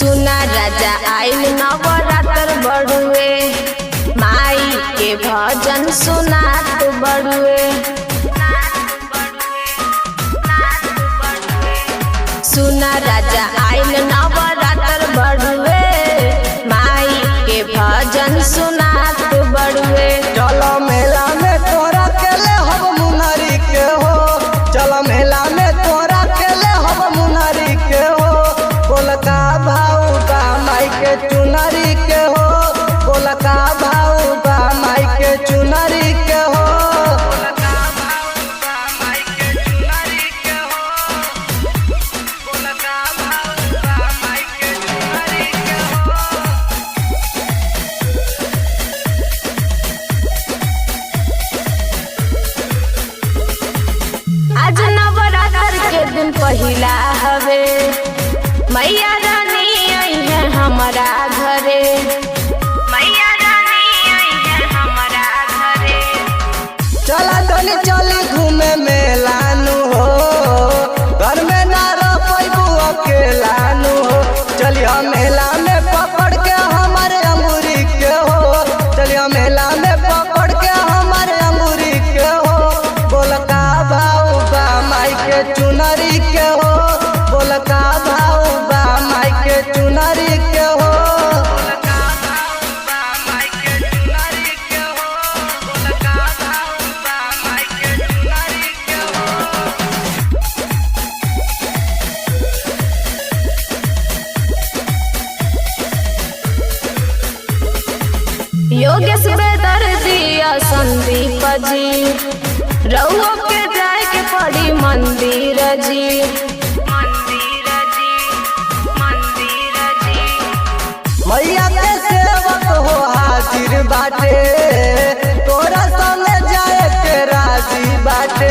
सुना राजा आइल नवरात्र बड़ुए, माई के भजन सुनात बड़ुए। सुना राजा आइल नवरात्र बड़ुए, माई के भजन सुनात बड़ुए। चलो मेला में तोरा के ले हम मुनरी के हो, चलो मेला में तोरा के ले हम मुनरी के हो। बोलका भाऊ बा माई के चुनरी के हो, बोलका भाऊ बा माई के चुनरी के हो। आज नवरात्र के दिन पहिला हवे, मैया रानी आई है हमारा घरे। मैया रानी आई है हमारा घरे। चला तनी चली घूमे मेला नु हो, घर में ना रह पैबू अकेला नु हो। चलिया मेला में पकड़ के हमारे अंगूरी के हो, चलिया मेला में पकड़ के हमारे अंगूरी के हो। बोलका भाऊ बा माई के चुनरी के हो, बोलका भाऊ बा माई के चुनरी के हो। योगेश बेदर्दिया संदीप जी, रउआ के जाए के पड़ी मंदिर जी। मैया के सेवक हो हाजिर बाटे, तोरा संग जाए के राजी बाटे।